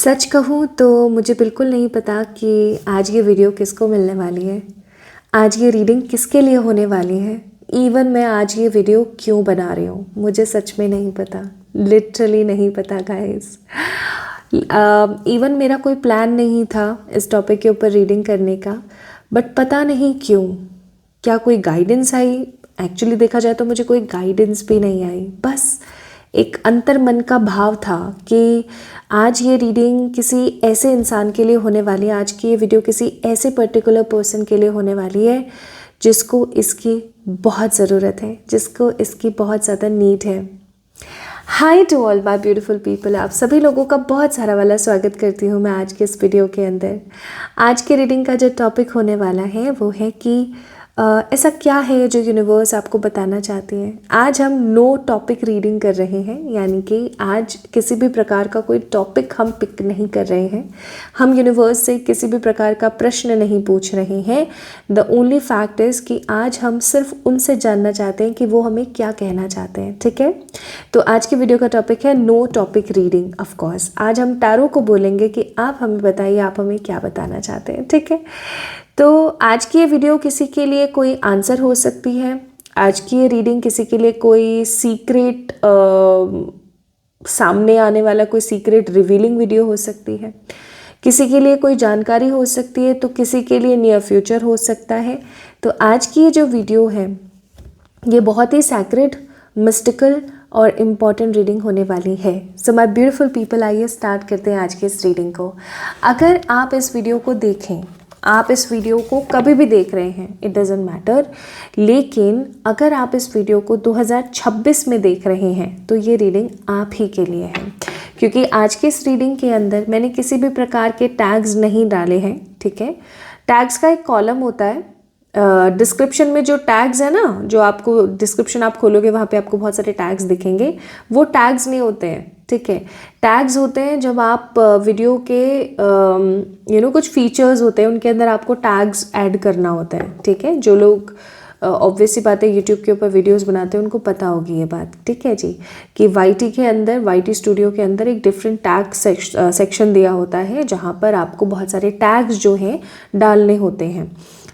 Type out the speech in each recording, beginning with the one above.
सच कहूँ तो मुझे बिल्कुल नहीं पता कि आज ये वीडियो किसको मिलने वाली है, आज ये रीडिंग किसके लिए होने वाली है। इवन मैं आज ये वीडियो क्यों बना रही हूँ मुझे सच में नहीं पता, लिटरली नहीं पता गाइस। इवन मेरा कोई प्लान नहीं था इस टॉपिक के ऊपर रीडिंग करने का, बट पता नहीं क्यों, क्या कोई गाइडेंस आई। एक्चुअली देखा जाए तो मुझे कोई गाइडेंस भी नहीं आई, बस एक अंतर मन का भाव था कि आज ये रीडिंग किसी ऐसे इंसान के लिए होने वाली है, आज की ये वीडियो किसी ऐसे पर्टिकुलर पर्सन के लिए होने वाली है जिसको इसकी बहुत ज़रूरत है, जिसको इसकी बहुत ज़्यादा नीड है। Hi to all my beautiful people, आप सभी लोगों का बहुत सारा वाला स्वागत करती हूँ मैं आज के इस वीडियो के अंदर। आज के रीडिंग का जो टॉपिक होने वाला है वो है कि ऐसा क्या है जो यूनिवर्स आपको बताना चाहती है। आज हम नो टॉपिक रीडिंग कर रहे हैं, यानी कि आज किसी भी प्रकार का कोई टॉपिक हम पिक नहीं कर रहे हैं, हम यूनिवर्स से किसी भी प्रकार का प्रश्न नहीं पूछ रहे हैं। द ओनली फैक्ट इज़ कि आज हम सिर्फ उनसे जानना चाहते हैं कि वो हमें क्या कहना चाहते हैं। ठीक है, तो आज की वीडियो का टॉपिक है no topic reading. Of course आज हम टैरो को बोलेंगे कि आप हमें बताइए आप हमें क्या बताना चाहते हैं। ठीक है, तो आज की ये वीडियो किसी के लिए कोई आंसर हो सकती है, आज की ये रीडिंग किसी के लिए कोई सीक्रेट सामने आने वाला कोई सीक्रेट रिवीलिंग वीडियो हो सकती है, किसी के लिए कोई जानकारी हो सकती है, तो किसी के लिए नियर फ्यूचर हो सकता है। तो आज की ये जो वीडियो है ये बहुत ही सैक्रेड, मिस्टिकल और इम्पॉर्टेंट रीडिंग होने वाली है। सो माय ब्यूटीफुल पीपल, आइए स्टार्ट करते हैं आज के इस रीडिंग को। अगर आप इस वीडियो को देखें, आप इस वीडियो को कभी भी देख रहे हैं, इट डजेंट मैटर, लेकिन अगर आप इस वीडियो को 2026 में देख रहे हैं तो ये रीडिंग आप ही के लिए है, क्योंकि आज के इस रीडिंग के अंदर मैंने किसी भी प्रकार के टैग्स नहीं डाले हैं। ठीक है, टैग्स का एक कॉलम होता है डिस्क्रिप्शन में, जो टैग्स है ना, जो आपको डिस्क्रिप्शन आप खोलोगे वहाँ पे आपको बहुत सारे टैग्स दिखेंगे, वो टैग्स नहीं होते हैं। ठीक है, टैग्स होते हैं जब आप वीडियो के कुछ फीचर्स होते हैं उनके अंदर आपको टैग्स ऐड करना होता है। ठीक है, जो लोग ऑब्वियसली बात है यूट्यूब के ऊपर वीडियोस बनाते हैं उनको पता होगी ये बात। ठीक है जी, कि वाईटी के अंदर, वाईटी स्टूडियो के अंदर एक डिफरेंट टैग सेक्शन दिया होता है जहाँ पर आपको बहुत सारे टैग्स जो हैं डालने होते हैं।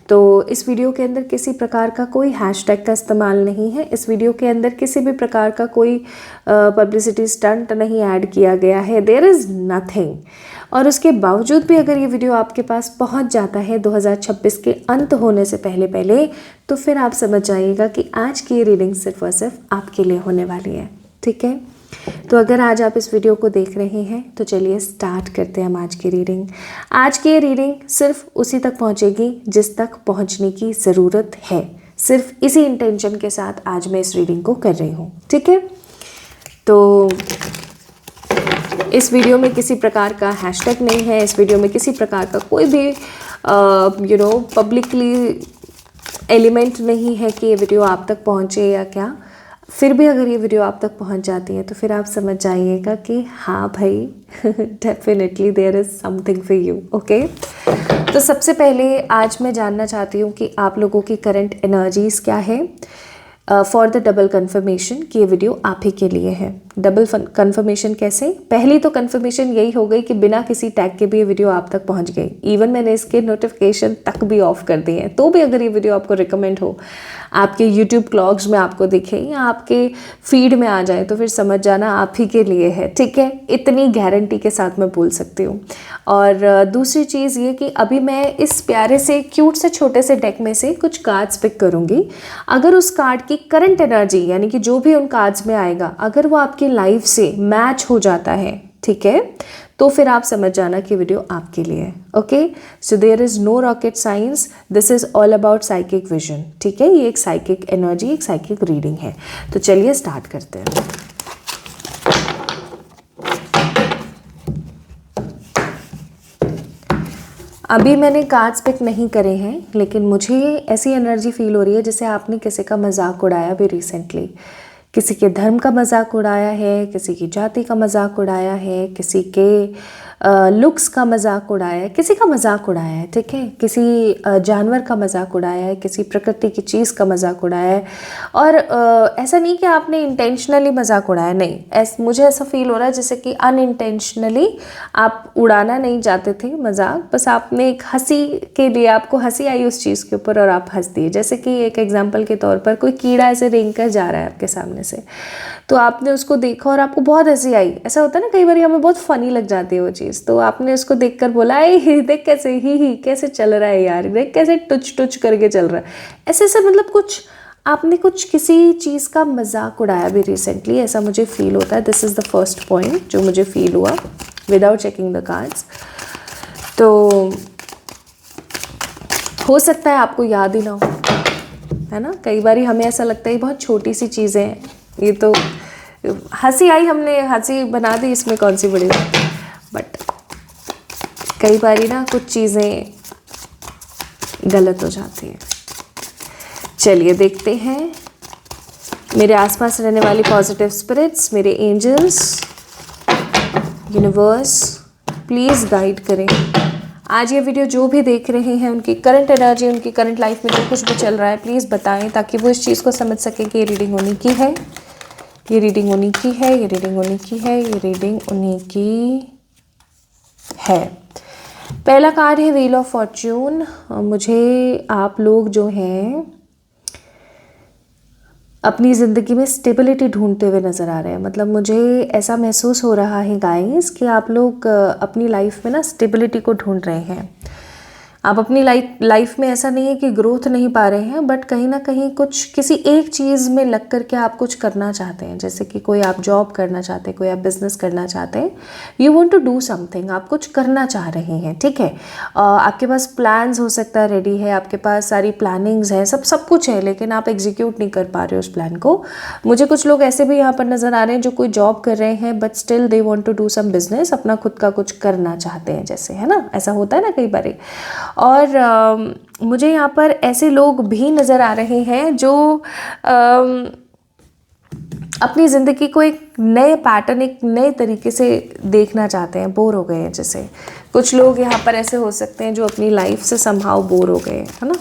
तो इस वीडियो के अंदर किसी प्रकार का कोई हैशटैग का इस्तेमाल नहीं है, इस वीडियो के अंदर किसी भी प्रकार का कोई पब्लिसिटी स्टंट नहीं ऐड किया गया है, देयर इज़ नथिंग। और उसके बावजूद भी अगर ये वीडियो आपके पास पहुंच जाता है 2026 के अंत होने से पहले पहले, तो फिर आप समझ जाइएगा कि आज की ये रीडिंग सिर्फ और सिर्फ आपके लिए होने वाली है। ठीक है, तो अगर आज आप इस वीडियो को देख रहे हैं तो चलिए स्टार्ट करते हैं हम आज की रीडिंग। आज की ये रीडिंग सिर्फ उसी तक पहुंचेगी जिस तक पहुंचने की ज़रूरत है, सिर्फ इसी इंटेंशन के साथ आज मैं इस रीडिंग को कर रही हूँ। ठीक है, तो इस वीडियो में किसी प्रकार का हैशटैग नहीं है, इस वीडियो में किसी प्रकार का कोई भी पब्लिकली एलिमेंट नहीं है कि ये वीडियो आप तक पहुँचे या क्या। फिर भी अगर ये वीडियो आप तक पहुंच जाती है तो फिर आप समझ जाइएगा कि हाँ भाई definitely there is something for you. Okay, तो सबसे पहले आज मैं जानना चाहती हूँ कि आप लोगों की करंट एनर्जीज़ क्या है फॉर द डबल कन्फर्मेशन कि ये वीडियो आप ही के लिए है। डबल कन्फर्मेशन कैसे? पहली तो कन्फर्मेशन यही हो गई कि बिना किसी टैग के भी ये वीडियो आप तक पहुंच गई। इवन मैंने इसके नोटिफिकेशन तक भी ऑफ कर दिए हैं, तो भी अगर ये वीडियो आपको रिकमेंड हो, आपके यूट्यूब क्लॉग्स में आपको दिखे या आपके फीड में आ जाए, तो फिर समझ जाना आप ही के लिए है। ठीक है, इतनी गारंटी के साथ मैं बोल सकती हूँ। और दूसरी चीज़ ये कि अभी मैं इस प्यारे से क्यूट से छोटे से डेक में से कुछ कार्ड्स पिक करूँगी। अगर उस कार्ड की करंट एनर्जी, यानी कि जो भी उन कार्ड्स में आएगा, अगर वो आपकी लाइफ से मैच हो जाता है, ठीक है, तो फिर आप समझ जाना कि वीडियो आपके लिए है। Okay, so there is no rocket science, this is all about psychic vision. ठीक है, ये एक साइकिक एनर्जी, एक साइकिक रीडिंग है। तो चलिए स्टार्ट करते हैं। अभी मैंने कार्ड्स पिक नहीं करे हैं, लेकिन मुझे ऐसी एनर्जी फील हो रही है जैसे आपने किसी का मजाक उड़ाया भी रिसेंटली, किसी के धर्म का मजाक उड़ाया है, किसी की जाति का मजाक उड़ाया है, किसी के लुक्स का मजाक उड़ाया है, किसी का मजाक उड़ाया है, ठीक है, किसी जानवर का मजाक उड़ाया है, किसी प्रकृति की चीज़ का मजाक उड़ाया है। और ऐसा नहीं कि आपने इंटेंशनली मजाक उड़ाया, नहीं, मुझे ऐसा फील हो रहा है जैसे कि अनइंटेंशनली आप उड़ाना नहीं चाहते थे मजाक, बस आपने एक हंसी के लिए, आपको हंसी आई उस चीज़ के ऊपर और आप हंस दिए। जैसे कि एक एग्जाम्पल के तौर पर कोई कीड़ा ऐसे रेंग कर जा रहा है आपके सामने से, तो आपने उसको देखा और आपको बहुत हंसी आई। ऐसा होता है ना, कई बार हमें बहुत फनी लग जाती है वो चीज़, तो आपने उसको देखकर बोला, ए देख कैसे ही कैसे चल रहा है यार, देख कैसे टुच टुच करके चल रहा है, ऐसे ऐसे, मतलब कुछ आपने कुछ किसी चीज़ का मजाक उड़ाया भी रिसेंटली, ऐसा मुझे फील होता है। This is the first point जो मुझे फील हुआ विदाउट चेकिंग द कार्ड्स। तो हो सकता है आपको याद ही ना हो, है ना, कई बार हमें ऐसा लगता है बहुत छोटी सी चीज़ें हैं, ये तो हंसी आई, हमने हंसी बना दी, इसमें कौन सी बड़ी बात है। बट कई बार ना कुछ चीज़ें गलत हो जाती हैं। चलिए देखते हैं, मेरे आसपास रहने वाली पॉजिटिव स्पिरिट्स, मेरे एंजल्स, यूनिवर्स, प्लीज़ गाइड करें। आज ये वीडियो जो भी देख रहे हैं, उनकी करंट एनर्जी, उनकी करंट लाइफ में जो कुछ भी चल रहा है, प्लीज़ बताएं, ताकि वो इस चीज़ को समझ सकें कि ये रीडिंग उन्हीं की है, ये रीडिंग उन्हीं की है, ये रीडिंग उन्हीं की है, ये रीडिंग उन्हीं की है। पहला कार्ड है व्हील ऑफ फॉर्च्यून। मुझे आप लोग जो हैं अपनी ज़िंदगी में स्टेबिलिटी ढूंढते हुए नज़र आ रहे हैं। मतलब मुझे ऐसा महसूस हो रहा है गाइस कि आप लोग अपनी लाइफ में ना स्टेबिलिटी को ढूंढ रहे हैं। आप अपनी लाइफ में ऐसा नहीं है कि ग्रोथ नहीं पा रहे हैं, बट कहीं ना कहीं कुछ किसी एक चीज़ में लग कर के आप कुछ करना चाहते हैं। जैसे कि कोई आप जॉब करना चाहते हैं, कोई आप बिजनेस करना चाहते हैं, you want to do something, आप कुछ करना चाह रहे हैं, ठीक है। आपके पास प्लान्स हो सकता है रेडी है, आपके पास सारी प्लानिंग्स है, सब कुछ है, लेकिन आप एग्जीक्यूट नहीं कर पा रहे हो उस प्लान को। मुझे कुछ लोग ऐसे भी यहाँ पर नज़र आ रहे हैं जो कोई जॉब कर रहे हैं, but still they want to do some business, अपना खुद का कुछ करना चाहते हैं, जैसे, है ना, ऐसा होता है ना कई बार। और मुझे यहाँ पर ऐसे लोग भी नज़र आ रहे हैं जो अपनी ज़िंदगी को एक नए पैटर्न, एक नए तरीके से देखना चाहते हैं, बोर हो गए हैं। जैसे कुछ लोग यहाँ पर ऐसे हो सकते हैं जो अपनी लाइफ से समहाउ बोर हो गए हैं, है ना,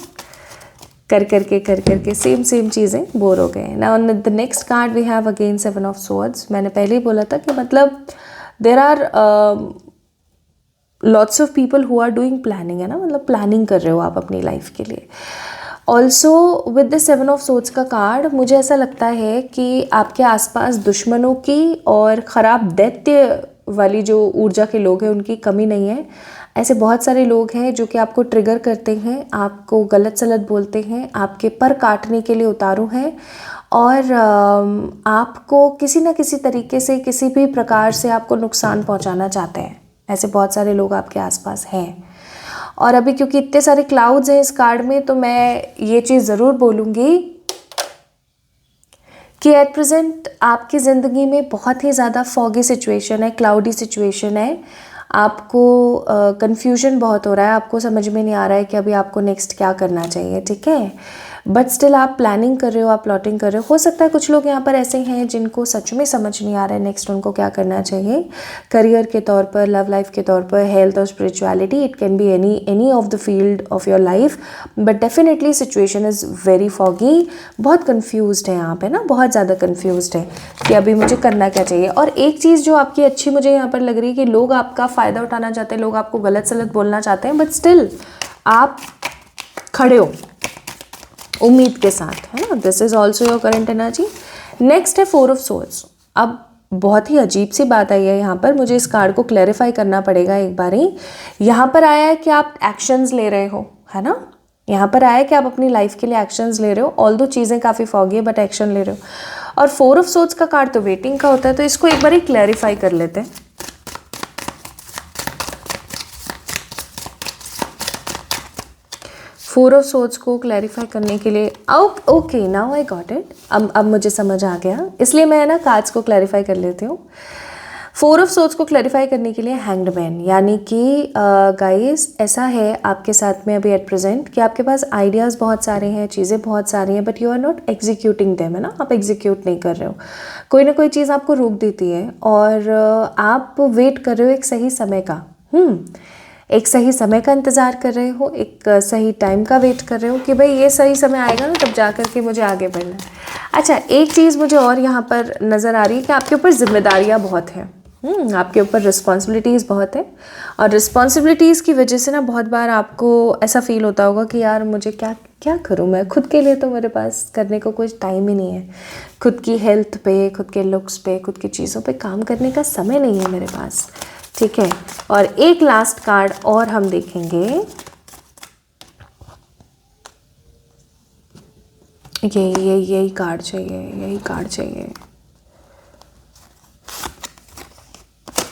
कर करके सेम चीज़ें बोर हो गए हैं। Now on the next card we have again 7 of swords. मैंने पहले ही बोला था कि मतलब there are lots of people who are doing planning, है ना, मतलब प्लानिंग कर रहे हो आप अपनी लाइफ के लिए। Also with the 7 of swords का कार्ड, मुझे ऐसा लगता है कि आपके आसपास दुश्मनों की और ख़राब दैत्य वाली जो ऊर्जा के लोग हैं उनकी कमी नहीं है। ऐसे बहुत सारे लोग हैं जो कि आपको ट्रिगर करते हैं, आपको गलत सलत बोलते हैं, आपके पर काटने के लिए उतारू हैं, और आपको किसी न किसी तरीके से, किसी भी प्रकार से आपको नुकसान पहुंचाना चाहते हैं। ऐसे बहुत सारे लोग आपके आसपास हैं। और अभी क्योंकि इतने सारे क्लाउड्स हैं इस कार्ड में, तो मैं ये चीज़ ज़रूर बोलूँगी कि एट प्रेजेंट आपकी ज़िंदगी में बहुत ही ज़्यादा फॉगी सिचुएशन है, क्लाउडी सिचुएशन है। आपको कन्फ्यूजन बहुत हो रहा है, आपको समझ में नहीं आ रहा है कि अभी आपको नेक्स्ट क्या करना चाहिए, ठीक है। बट स्टिल आप प्लानिंग कर रहे हो, आप प्लॉटिंग कर रहे हो सकता है कुछ लोग यहाँ पर ऐसे हैं जिनको सच में समझ नहीं आ रहा है नेक्स्ट उनको क्या करना चाहिए, करियर के तौर पर, लव लाइफ के तौर पर, हेल्थ और spirituality, it can be any of the field of your life, but definitely situation is very foggy. बहुत कन्फ्यूज्ड है यहाँ पे ना, बहुत ज़्यादा कन्फ्यूज्ड है कि अभी मुझे करना क्या चाहिए। और एक चीज़ जो आपकी अच्छी मुझे यहाँ पर लग रही है कि लोग आपका फ़ायदा उठाना चाहते हैं, लोग आपको गलत सलत बोलना चाहते हैं, बट स्टिल आप खड़े हो उम्मीद के साथ, है ना। This is also your current energy. Next है 4 ऑफ सोर्ड्स। अब बहुत ही अजीब सी बात आई है यहाँ पर, मुझे इस कार्ड को क्लैरिफाई करना पड़ेगा एक बार ही। यहाँ पर आया है कि आप एक्शंस ले रहे हो, है ना, यहाँ पर आया है कि आप अपनी लाइफ के लिए एक्शंस ले रहे हो, ऑल दो चीज़ें काफ़ी फॉगी है बट एक्शन ले रहे हो। और 4 ऑफ सोर्ड्स का कार्ड तो वेटिंग का होता है, तो इसको एक बार ही क्लैरिफाई कर लेते हैं। फोर ऑफ सोर्ड्स को क्लैरिफाई करने के लिए, okay now I got it, अब मुझे समझ आ गया, इसलिए मैं ना कार्ड्स को क्लैरिफाई कर लेती हूँ। 4 ऑफ सोर्ड्स को क्लैरिफाई करने के लिए हैंग्ड मैन, यानी कि गाइस ऐसा है आपके साथ में अभी एट प्रेजेंट कि आपके पास आइडियाज़ बहुत सारे हैं, चीज़ें बहुत सारी हैं, but you are not executing them, है ना, आप एग्जीक्यूट नहीं कर रहे हो। कोई ना कोई चीज़ आपको रोक देती है और आप वेट कर रहे हो एक सही समय का, एक सही समय का इंतज़ार कर रहे हो, एक सही टाइम का वेट कर रहे हो कि भाई ये सही समय आएगा ना, तब जा कर के मुझे आगे बढ़ना है। अच्छा, एक चीज़ मुझे और यहाँ पर नज़र आ रही है कि आपके ऊपर जिम्मेदारियाँ बहुत हैं। आपके ऊपर रिस्पॉन्सिबिलिटीज़ बहुत है, और रिस्पॉन्सिबिलिटीज़ की वजह से ना बहुत बार आपको ऐसा फील होता होगा कि यार मुझे क्या क्या करूँ मैं, खुद के लिए तो मेरे पास करने को कुछ टाइम ही नहीं है, खुद की हेल्थ पे, खुद के लुक्स पे, खुद की चीज़ों पे काम करने का समय नहीं है मेरे पास। ठीक है, और एक लास्ट कार्ड और हम देखेंगे, यही कार्ड चाहिए, यही कार्ड चाहिए।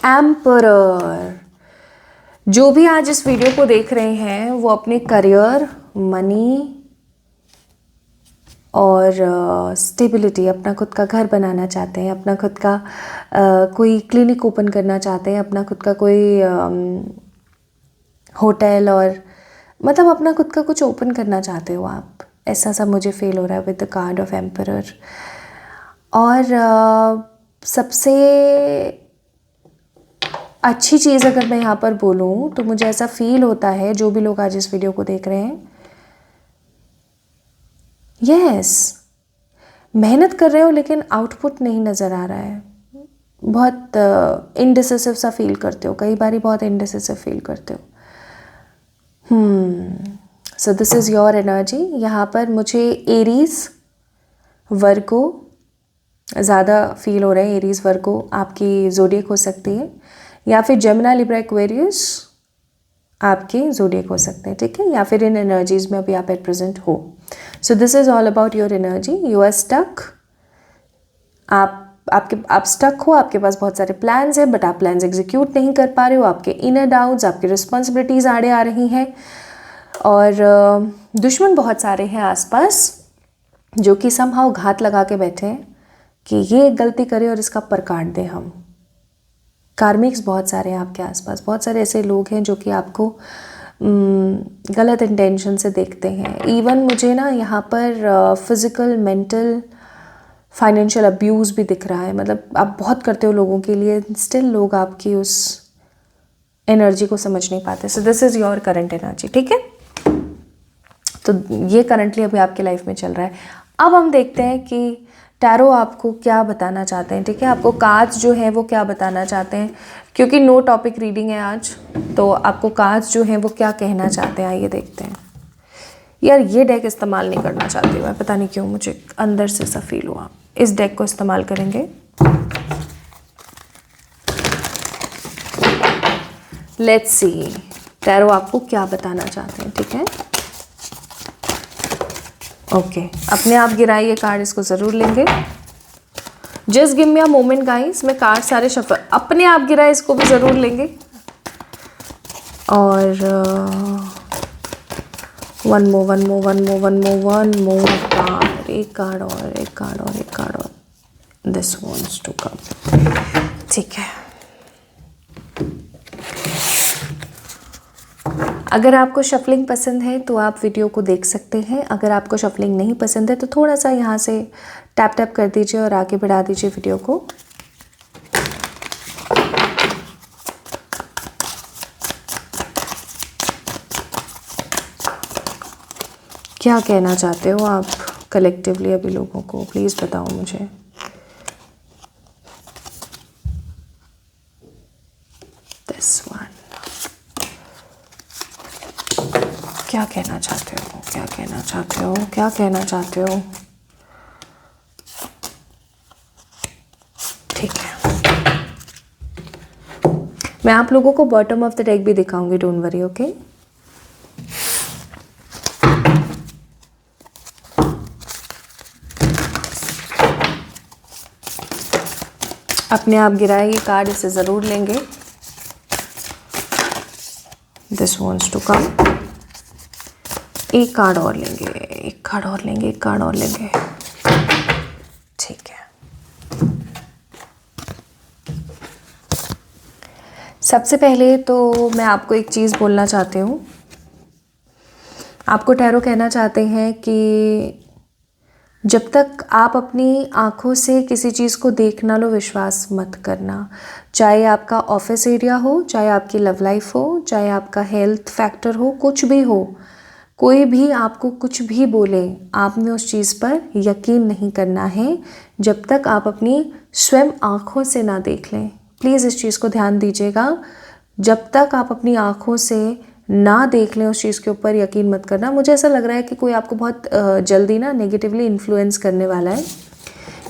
एम्परर। जो भी आज इस वीडियो को देख रहे हैं वो अपने करियर, मनी और स्टेबिलिटी, अपना खुद का घर बनाना चाहते हैं, अपना खुद का कोई क्लिनिक ओपन करना चाहते हैं, अपना खुद का कोई होटल, और मतलब अपना खुद का कुछ ओपन करना चाहते हो आप, ऐसा सा मुझे फील हो रहा है with the card of emperor. और सबसे अच्छी चीज़ अगर मैं यहाँ पर बोलूँ तो मुझे ऐसा फील होता है, जो भी लोग आज इस वीडियो को देख रहे हैं, यस, मेहनत कर रहे हो लेकिन आउटपुट नहीं नज़र आ रहा है, बहुत इनडिसिसिव सा फील करते हो, कई बारी बहुत इनडिसिसिव फील करते हो। So this is your energy. यहाँ पर मुझे एरीज, वर्गो ज़्यादा फील हो रहे हैं। एरीज, वर्गो आपकी ज़ोडिएक हो सकती है, या फिर जेमिनी, लिब्रा, एक्वेरियस आपके ज़ोडिएक हो सकते हैं। ठीक है, या फिर इन एनर्जीज़ में अभी आप एट प्रेजेंट हो। So this is all about your energy. You are stuck, आप स्टक हो, आपके पास बहुत सारे प्लान्स हैं बट आप प्लान्स एग्जीक्यूट नहीं कर पा रहे हो, आपके इनर डाउट्स, आपकी रिस्पॉन्सिबिलिटीज़ आड़े आ रही हैं, और दुश्मन बहुत सारे हैं आसपास जो कि समहाउ घात लगा के बैठे हैं कि ये एक गलती करे और इसका पर काट दें हम। कार्मिक्स बहुत सारे हैं आपके आसपास, बहुत सारे ऐसे लोग हैं जो कि आपको गलत इंटेंशन से देखते हैं। इवन मुझे ना यहाँ पर फिज़िकल, मेंटल, फाइनेंशियल अब्यूज़ भी दिख रहा है। मतलब आप बहुत करते हो लोगों के लिए, स्टिल लोग आपकी उस एनर्जी को समझ नहीं पाते। सो this is your current energy. ठीक है, तो ये करंटली अभी आपके लाइफ में चल रहा है। अब हम देखते हैं कि टैरो आपको क्या बताना चाहते हैं। ठीक है, आपको कार्ड्स जो हैं वो क्या बताना चाहते हैं, क्योंकि नो टॉपिक रीडिंग है आज, तो आपको कार्ड्स जो हैं वो क्या कहना चाहते हैं, आइए देखते हैं। यार ये डेक इस्तेमाल नहीं करना चाहती मैं, पता नहीं क्यों, मुझे अंदर से ऐसा फील हुआ। इस डेक को इस्तेमाल करेंगे। लेट्स सी टैरो आपको क्या बताना चाहते हैं। ठीक है, ओके, अपने आप गिराइए कार्ड, इसको ज़रूर लेंगे। Just give me a moment guys, मैं कार्ड सारे शफल, अपने आप गिराए, इसको भी ज़रूर लेंगे। और वन मोर कार्ड, एक कार्ड और, एक कार्ड और, एक कार्ड और, दिस वांट्स टू कम। ठीक है, अगर आपको शफलिंग पसंद है तो आप वीडियो को देख सकते हैं, अगर आपको शफलिंग नहीं पसंद है तो थोड़ा सा यहाँ से टैप टैप कर दीजिए और आगे बढ़ा दीजिए वीडियो को। क्या कहना चाहते हो आप कलेक्टिवली अभी लोगों को, प्लीज़ बताओ मुझे। दिस वन, क्या कहना चाहते हो, क्या कहना चाहते हो, क्या कहना चाहते हो। ठीक है, मैं आप लोगों को बॉटम ऑफ द डेक भी दिखाऊंगी, डोंट वरी। ओके, अपने आप गिराए ये कार्ड, इसे ज़रूर लेंगे। दिस वांट्स टू कम, एक कार्ड और लेंगे, एक कार्ड और लेंगे, एक कार्ड और लेंगे। ठीक है, सबसे पहले तो मैं आपको एक चीज़ बोलना चाहती हूँ। आपको टैरो कहना चाहते हैं कि जब तक आप अपनी आँखों से किसी चीज़ को देख ना लो, विश्वास मत करना। चाहे आपका ऑफिस एरिया हो, चाहे आपकी लव लाइफ हो, चाहे आपका हेल्थ फैक्टर हो, कुछ भी हो, कोई भी आपको कुछ भी बोले, आपने उस चीज़ पर यकीन नहीं करना है जब तक आप अपनी स्वयं आँखों से ना देख लें। प्लीज़ इस चीज़ को ध्यान दीजिएगा। जब तक आप अपनी आँखों से ना देख लें उस चीज़ के ऊपर यकीन मत करना। मुझे ऐसा लग रहा है कि कोई आपको बहुत जल्दी ना नेगेटिवली इन्फ्लुएंस करने वाला है,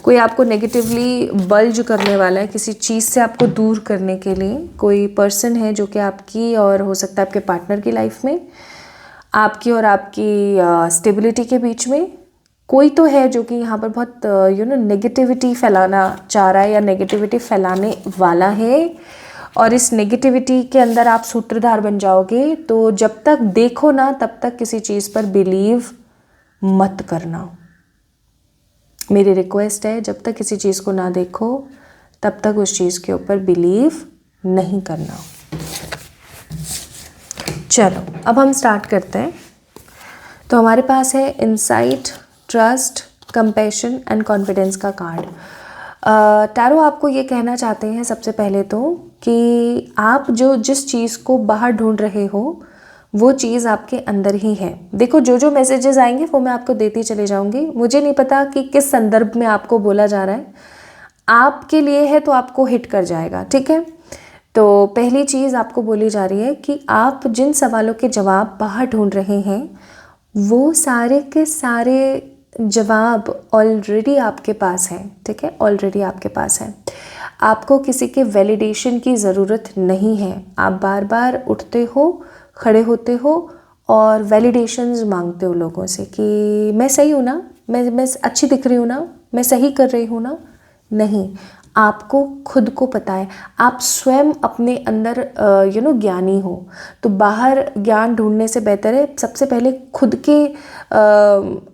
कोई आपको नेगेटिवली बल्ज करने वाला है, किसी चीज़ से आपको दूर करने के लिए कोई पर्सन है जो कि आपकी और हो सकता है आपके पार्टनर की लाइफ में, आपकी और आपकी स्टेबिलिटी के बीच में कोई तो है जो कि यहाँ पर बहुत नेगेटिविटी फैलाना चाह रहा है या नेगेटिविटी फैलाने वाला है, और इस नेगेटिविटी के अंदर आप सूत्रधार बन जाओगे। तो जब तक देखो ना तब तक किसी चीज़ पर बिलीव मत करना। मेरी रिक्वेस्ट है, जब तक किसी चीज़ को ना देखो तब तक उस चीज़ के ऊपर बिलीव नहीं करना। चलो अब हम स्टार्ट करते हैं। तो हमारे पास है insight, trust, compassion and confidence का कार्ड। टैरो आपको ये कहना चाहते हैं सबसे पहले तो कि आप जिस चीज़ को बाहर ढूंढ रहे हो वो चीज़ आपके अंदर ही है। देखो जो जो मैसेजेस आएंगे वो मैं आपको देती चले जाऊंगी। मुझे नहीं पता कि किस संदर्भ में आपको बोला जा रहा है, आपके लिए है तो आपको हिट कर जाएगा, ठीक है। तो पहली चीज़ आपको बोली जा रही है कि आप जिन सवालों के जवाब बाहर ढूंढ रहे हैं वो सारे के सारे जवाब ऑलरेडी आपके पास है, ठीक है, ऑलरेडी आपके पास है। आपको किसी के वैलिडेशन की ज़रूरत नहीं है। आप बार बार उठते हो, खड़े होते हो और वैलिडेशंस मांगते हो लोगों से कि मैं सही हूँ ना, मैं अच्छी दिख रही हूँ ना, मैं सही कर रही हूँ ना। नहीं, आपको खुद को पता है, आप स्वयं अपने अंदर ज्ञानी हो। तो बाहर ज्ञान ढूंढने से बेहतर है सबसे पहले खुद के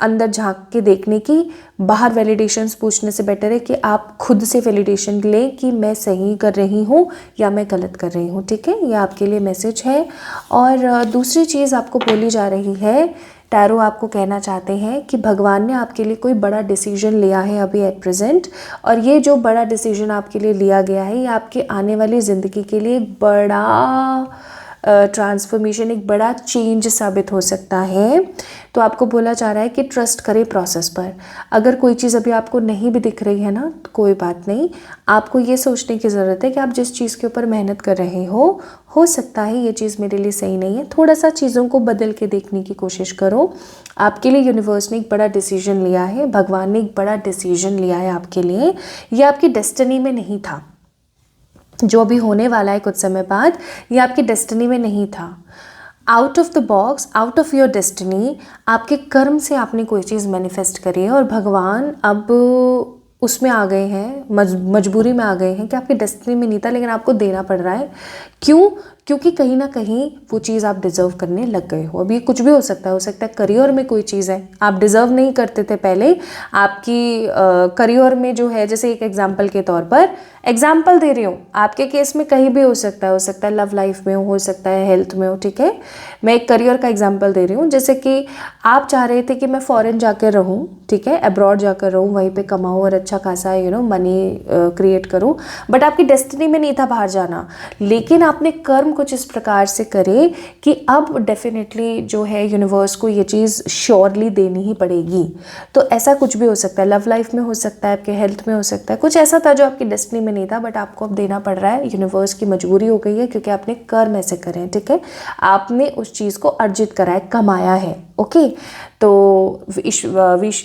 अंदर झांक के देखने की। बाहर वैलिडेशंस पूछने से बेटर है कि आप खुद से वैलिडेशन लें कि मैं सही कर रही हूँ या मैं गलत कर रही हूँ, ठीक है। ये आपके लिए मैसेज है। और दूसरी चीज़ आपको बोली जा रही है, टैरो आपको कहना चाहते हैं कि भगवान ने आपके लिए कोई बड़ा डिसीजन लिया है अभी एट प्रेजेंट, और ये जो बड़ा डिसीजन आपके लिए लिया गया है ये आपके आने वाली ज़िंदगी के लिए एक बड़ा ट्रांसफॉर्मेशन, एक बड़ा चेंज साबित हो सकता है। तो आपको बोला जा रहा है कि ट्रस्ट करें प्रोसेस पर। अगर कोई चीज़ अभी आपको नहीं भी दिख रही है ना तो कोई बात नहीं, आपको ये सोचने की ज़रूरत है कि आप जिस चीज़ के ऊपर मेहनत कर रहे हो सकता है ये चीज़ मेरे लिए सही नहीं है। थोड़ा सा चीज़ों को बदल के देखने की कोशिश करो। आपके लिए यूनिवर्स ने एक बड़ा डिसीजन लिया है, भगवान ने एक बड़ा डिसीजन लिया है आपके लिए। ये आपकी डेस्टिनी में नहीं था, जो भी होने वाला है कुछ समय बाद, ये आपकी डेस्टिनी में नहीं था। Out of the box, out of your destiny, आपके कर्म से आपने कोई चीज़ मैनिफेस्ट करी है और भगवान अब उसमें आ गए हैं, मजबूरी में आ गए हैं कि आपकी डेस्टिनी में नहीं था लेकिन आपको देना पड़ रहा है। क्यों? क्योंकि कहीं ना कहीं वो चीज़ आप डिज़र्व करने लग गए हो। अब ये कुछ भी हो सकता है करियर में कोई चीज़ है आप डिज़र्व नहीं करते थे पहले, आपकी करियर में जो है, जैसे एक एग्जांपल के तौर पर एग्जांपल दे रही हूँ, आपके केस में कहीं भी हो सकता है लव लाइफ में हो सकता है हेल्थ में हो, ठीक है। मैं एक करियर का एग्जांपल दे रही हूँ, जैसे कि आप चाह रहे थे कि मैं फॉरेन जाकर रहूँ, ठीक है, अब्रॉड जाकर रहूँ, वहीं पे कमाऊँ और अच्छा खासा मनी क्रिएट करूँ, बट आपकी डेस्टिनी में नहीं था बाहर जाना। लेकिन आपने कर्म कुछ इस प्रकार से करे कि अब डेफिनेटली जो है यूनिवर्स को ये चीज़ श्योरली देनी ही पड़ेगी। तो ऐसा कुछ भी हो सकता है, लव लाइफ में हो सकता है, आपके हेल्थ में हो सकता है, कुछ ऐसा था जो आपकी डेस्टिनी में नहीं था बट आपको अब देना पड़ रहा है। यूनिवर्स की मजबूरी हो गई है क्योंकि आपने कर्म ऐसे करे हैं, ठीक है, आपने उस चीज़ को अर्जित करा है, कमाया है, ओके। तो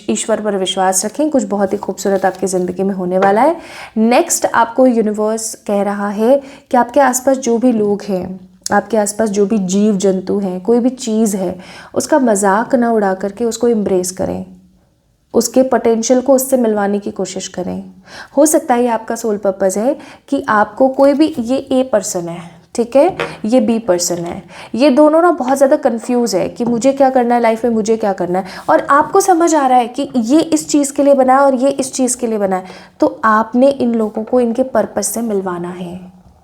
ईश्वर पर विश्वास रखें, कुछ बहुत ही खूबसूरत आपकी ज़िंदगी में होने वाला है। नेक्स्ट आपको यूनिवर्स कह रहा है कि आपके आसपास जो भी लोग हैं, आपके आसपास जो भी जीव जंतु हैं, कोई भी चीज़ है, उसका मजाक ना उड़ा करके उसको एम्ब्रेस करें, उसके पोटेंशियल को उससे मिलवाने की कोशिश करें। हो सकता है ये आपका सोल पर्पस है कि आपको कोई भी, ये ए पर्सन है, ठीक है, ये बी पर्सन है, ये दोनों ना बहुत ज़्यादा कंफ्यूज है कि मुझे क्या करना है लाइफ में, मुझे क्या करना है, और आपको समझ आ रहा है कि ये इस चीज़ के लिए बना है और ये इस चीज़ के लिए बना है। तो आपने इन लोगों को इनके पर्पस से मिलवाना है,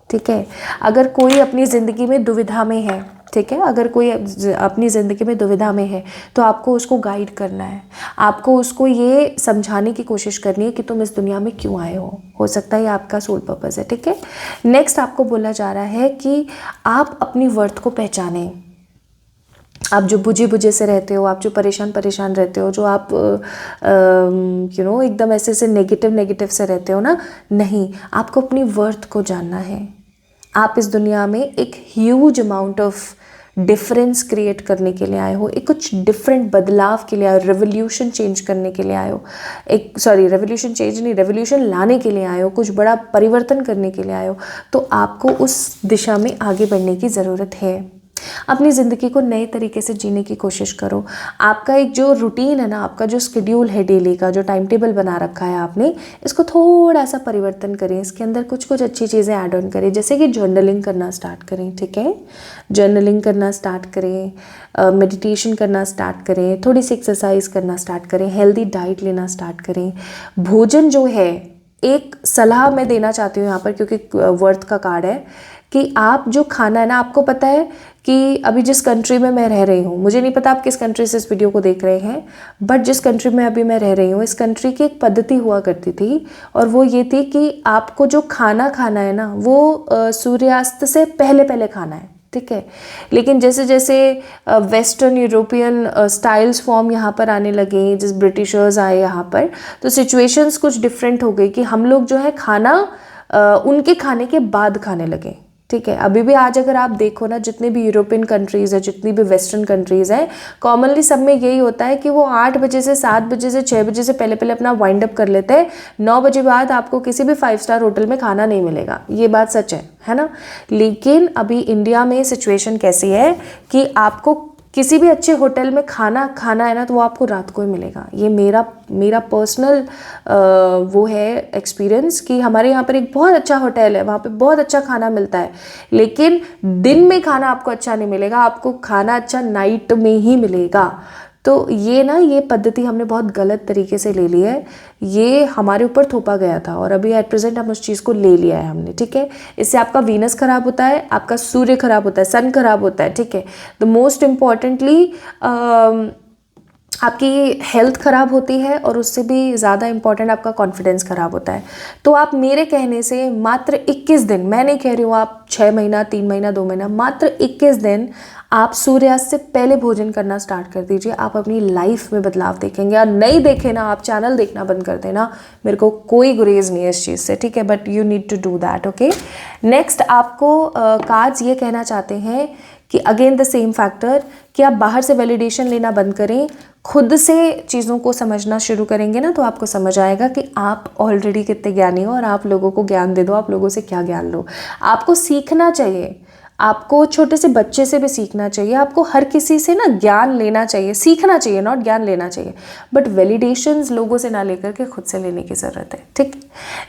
ठीक है। अगर कोई अपनी ज़िंदगी में दुविधा में है, ठीक है। अगर कोई अपनी ज़िंदगी में दुविधा में है तो आपको उसको गाइड करना है, आपको उसको ये समझाने की कोशिश करनी है कि तुम इस दुनिया में क्यों आए हो सकता है ये आपका सोल पर्पस है, ठीक है। नेक्स्ट आपको बोला जा रहा है कि आप अपनी वर्थ को पहचानें। आप जो बुझे से रहते हो, आप जो परेशान रहते हो, जो आप एकदम ऐसे नेगेटिव से रहते हो ना, नहीं, आपको अपनी वर्थ को जानना है। आप इस दुनिया में एक huge amount of difference create करने के लिए आए हो, एक कुछ डिफरेंट बदलाव के लिए आए हो, रेवोल्यूशन चेंज करने के लिए आए हो, रेवोल्यूशन चेंज नहीं, रेवोल्यूशन लाने के लिए आए हो, कुछ बड़ा परिवर्तन करने के लिए आए हो। तो आपको उस दिशा में आगे बढ़ने की ज़रूरत है। अपनी ज़िंदगी को नए तरीके से जीने की कोशिश करो। आपका एक जो रूटीन है ना, आपका जो शेड्यूल है डेली का, जो टाइम टेबल बना रखा है आपने, इसको थोड़ा सा परिवर्तन करें, इसके अंदर कुछ अच्छी चीज़ें ऐड ऑन करें, जैसे कि जर्नलिंग करना स्टार्ट करें, ठीक है। जर्नलिंग करना स्टार्ट करें, मेडिटेशन करना स्टार्ट करें, थोड़ी सी एक्सरसाइज करना स्टार्ट करें, हेल्दी डाइट लेना स्टार्ट करें। भोजन जो है, एक सलाह मैं देना चाहती हूँ यहाँ पर, क्योंकि वर्थ का कार्ड है, कि आप जो खाना है ना, आपको पता है कि अभी जिस कंट्री में मैं रह रही हूँ, मुझे नहीं पता आप किस कंट्री से इस वीडियो को देख रहे हैं, बट जिस कंट्री में अभी मैं रह रही हूँ, इस कंट्री की एक पद्धति हुआ करती थी, और वो ये थी कि आपको जो खाना खाना है ना, वो सूर्यास्त से पहले खाना है, ठीक है। लेकिन जैसे जैसे वेस्टर्न यूरोपियन स्टाइल्स फॉर्म यहाँ पर आने लगे, जिस ब्रिटिशर्स आए यहाँ पर, तो सिचुएशंस कुछ डिफरेंट हो गई कि हम लोग जो है खाना उनके खाने के बाद खाने लगे, ठीक है। अभी भी आज अगर आप देखो ना, जितने भी यूरोपियन कंट्रीज़ है, जितनी भी वेस्टर्न कंट्रीज़ हैं, कॉमनली सब में यही होता है कि वो 8 बजे से 7 बजे से 6 बजे से पहले अपना वाइंड अप कर लेते हैं। 9 बजे बाद आपको किसी भी 5 स्टार होटल में खाना नहीं मिलेगा, ये बात सच है ना। लेकिन अभी इंडिया में सिचुएशन कैसी है कि आपको किसी भी अच्छे होटल में खाना है ना, तो वो आपको रात को ही मिलेगा। ये मेरा पर्सनल वो है एक्सपीरियंस कि हमारे यहाँ पर एक बहुत अच्छा होटल है, वहाँ पे बहुत अच्छा खाना मिलता है, लेकिन दिन में खाना आपको अच्छा नहीं मिलेगा, आपको खाना अच्छा नाइट में ही मिलेगा। तो ये पद्धति हमने बहुत गलत तरीके से ले ली है, ये हमारे ऊपर थोपा गया था, और अभी एट प्रेजेंट हम उस चीज़ को ले लिया है हमने, ठीक है। इससे आपका वीनस खराब होता है, आपका सूर्य खराब होता है, सन खराब होता है, ठीक है। द मोस्ट इम्पॉर्टेंटली आपकी हेल्थ ख़राब होती है, और उससे भी ज़्यादा इम्पॉर्टेंट आपका कॉन्फिडेंस ख़राब होता है। तो आप मेरे कहने से मात्र 21 दिन, मैं नहीं कह रही हूँ आप 6 महीना, 3 महीना, 2 महीना, मात्र 21 दिन आप सूर्यास्त से पहले भोजन करना स्टार्ट कर दीजिए। आप अपनी लाइफ में बदलाव देखेंगे, और नहीं देखे ना, आप चैनल देखना बंद कर देना, मेरे को कोई गुरेज नहीं है इस चीज़ से, ठीक है, but you need to do that, okay. Next आपको कार्ड्स ये कहना चाहते हैं कि अगेन द सेम फैक्टर, कि आप बाहर से वैलिडेशन लेना बंद करें, खुद से चीज़ों को समझना शुरू करेंगे ना, तो आपको समझ आएगा कि आप ऑलरेडी कितने ज्ञानी हो, और आप लोगों को ज्ञान दे दो, आप लोगों से क्या ज्ञान लो। आपको सीखना चाहिए, आपको छोटे से बच्चे से भी सीखना चाहिए, आपको हर किसी से ना ज्ञान लेना चाहिए, सीखना चाहिए, नॉट ज्ञान लेना चाहिए, बट वैलिडेशंस लोगों से ना लेकर के खुद से लेने की ज़रूरत है, ठीक।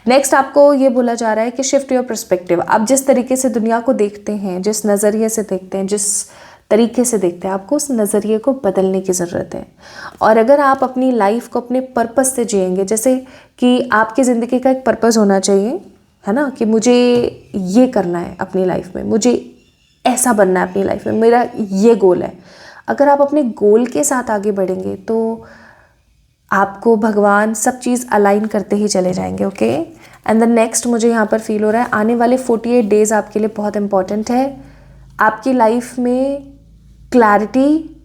नेक्स्ट आपको ये बोला जा रहा है कि शिफ्ट योर पर्सपेक्टिव। आप जिस तरीके से दुनिया को देखते हैं, जिस नज़रिए से देखते हैं, जिस तरीके से देखते हैं, आपको उस नज़रिए को बदलने की ज़रूरत है। और अगर आप अपनी लाइफ को अपने पर्पस से जिएंगे, जैसे कि आपकी ज़िंदगी का एक पर्पस होना चाहिए, है ना, कि मुझे ये करना है अपनी लाइफ में, मुझे ऐसा बनना है अपनी लाइफ में, मेरा ये गोल है। अगर आप अपने गोल के साथ आगे बढ़ेंगे तो आपको भगवान सब चीज़ अलाइन करते ही चले जाएंगे, ओके। एंड द नेक्स्ट मुझे यहाँ पर फील हो रहा है, आने वाले 48 डेज आपके लिए बहुत इंपॉर्टेंट है। आपकी लाइफ में clarity,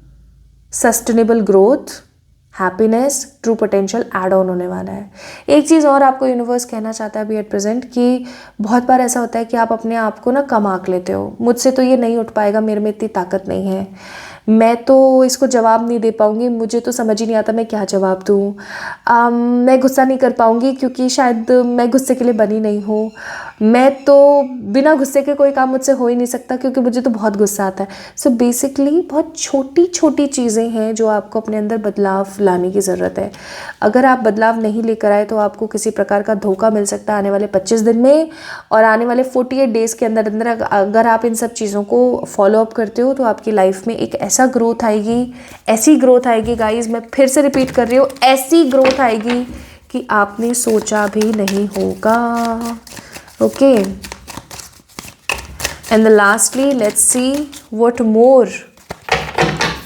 sustainable growth, happiness, true potential add on होने वाला है। एक चीज़ और आपको यूनिवर्स कहना चाहता है अभी एट प्रेजेंट, कि बहुत बार ऐसा होता है कि आप अपने आप को ना कम आंक लेते हो, मुझसे तो ये नहीं उठ पाएगा, मेरे में इतनी ताकत नहीं है, मैं तो इसको जवाब नहीं दे पाऊँगी, मुझे तो समझ ही नहीं आता मैं क्या जवाब दूँ, मैं गुस्सा नहीं कर पाऊँगी क्योंकि शायद मैं गुस्से के लिए बनी नहीं हूँ, मैं तो बिना गुस्से के कोई काम मुझसे हो ही नहीं सकता क्योंकि मुझे तो बहुत गुस्सा आता है। सो बेसिकली बहुत छोटी छोटी चीज़ें हैं जो आपको अपने अंदर बदलाव लाने की ज़रूरत है। अगर आप बदलाव नहीं लेकर आए तो आपको किसी प्रकार का धोखा मिल सकता है आने वाले 25 दिन में, और आने वाले 48 डेज़ के अंदर अंदर अगर आप इन सब चीज़ों को फॉलो अप करते हो तो आपकी लाइफ में एक ऐसा ग्रोथ आएगी, ऐसी ग्रोथ आएगी गाइज, मैं फिर से रिपीट कर रही हूँ, ऐसी ग्रोथ आएगी कि आपने सोचा भी नहीं होगा, okay. And then lastly, let's see what more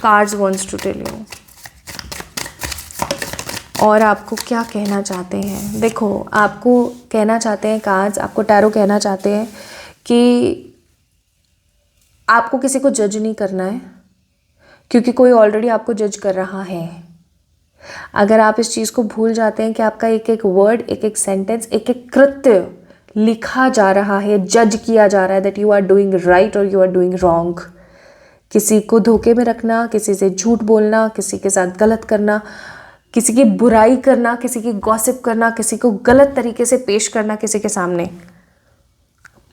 cards wants to tell you. और आपको क्या कहना चाहते हैं? देखो, आपको कहना चाहते हैं कार्ड्स, आपको टैरो कहना चाहते हैं कि आपको किसी को जज नहीं करना है, क्योंकि कोई ऑलरेडी आपको जज कर रहा है। अगर आप इस चीज़ को भूल जाते हैं कि आपका एक एक वर्ड, एक एक सेंटेंस, एक एक कृत्य लिखा जा रहा है, जज किया जा रहा है that you are doing right और यू आर डूइंग रॉन्ग। किसी को धोखे में रखना, किसी से झूठ बोलना, किसी के साथ गलत करना, किसी की बुराई करना, किसी की गॉसिप करना, किसी को गलत तरीके से पेश करना किसी के सामने,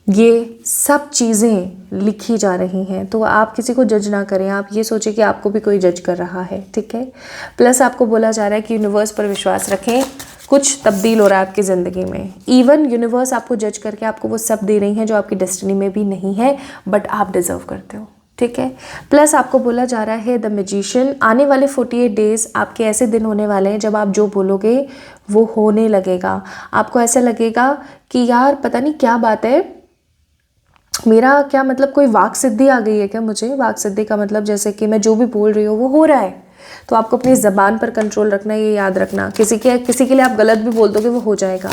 ये सब चीज़ें लिखी जा रही हैं। तो आप किसी को जज ना करें, आप ये सोचें कि आपको भी कोई जज कर रहा है, ठीक है। प्लस आपको बोला जा रहा है कि यूनिवर्स पर विश्वास रखें, कुछ तब्दील हो रहा है आपकी ज़िंदगी में। इवन यूनिवर्स आपको जज करके आपको वो सब दे रही हैं जो आपकी डेस्टिनी में भी नहीं है, बट आप डिज़र्व करते हो, ठीक है। प्लस आपको बोला जा रहा है द मैजिशियन, आने वाले 48 डेज़ आपके ऐसे दिन होने वाले हैं जब आप जो बोलोगे वो होने लगेगा। आपको ऐसा लगेगा कि यार पता नहीं क्या बात है, मेरा क्या मतलब कोई वाक सिद्धि आ गई है क्या मुझे। वाक सिद्धि का मतलब जैसे कि मैं जो भी बोल रही हूँ वो हो रहा है। तो आपको अपनी ज़बान पर कंट्रोल रखना है, ये याद रखना। किसी के लिए आप गलत भी बोल दोगे वो हो जाएगा,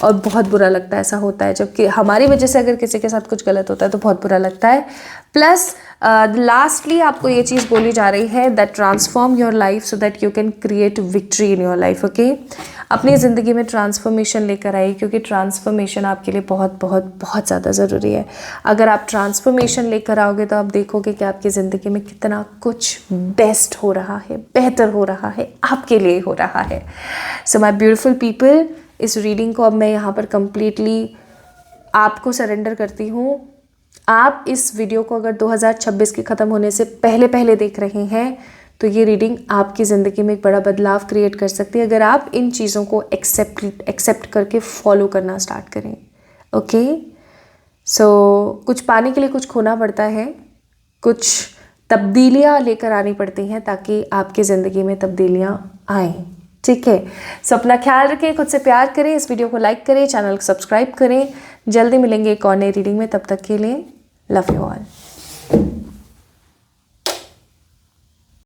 और बहुत बुरा लगता है, ऐसा होता है। जबकि हमारी वजह से अगर किसी के साथ कुछ गलत होता है तो बहुत बुरा लगता है। प्लस लास्टली आपको ये चीज़ बोली जा रही है that transform your life so that you can create victory in your life, okay. अपनी ज़िंदगी में ट्रांसफॉर्मेशन लेकर आई, क्योंकि ट्रांसफॉर्मेशन आपके लिए बहुत बहुत बहुत ज़्यादा ज़रूरी है। अगर आप ट्रांसफॉर्मेशन लेकर आओगे तो आप देखोगे कि आपकी ज़िंदगी में कितना कुछ बेस्ट हो रहा है, बेहतर हो रहा है, आपके लिए हो रहा है। सो माय ब्यूटीफुल पीपल, इस रीडिंग को अब मैं यहाँ पर कम्प्लीटली आपको सरेंडर करती हूँ। आप इस वीडियो को अगर 2026 के ख़त्म होने से पहले देख रहे हैं तो ये रीडिंग आपकी ज़िंदगी में एक बड़ा बदलाव क्रिएट कर सकती है, अगर आप इन चीज़ों को एक्सेप्ट करके फॉलो करना स्टार्ट करें, ओके। सो कुछ पाने के लिए कुछ खोना पड़ता है, कुछ तब्दीलियाँ लेकर आनी पड़ती हैं ताकि आपकी ज़िंदगी में तब्दीलियाँ आएँ, ठीक है। सो अपना ख्याल रखें, खुद से प्यार करें, इस वीडियो को लाइक करें, चैनल को सब्सक्राइब करें। जल्दी मिलेंगे एक और नई रीडिंग में, तब तक के लिए लव यू ऑल।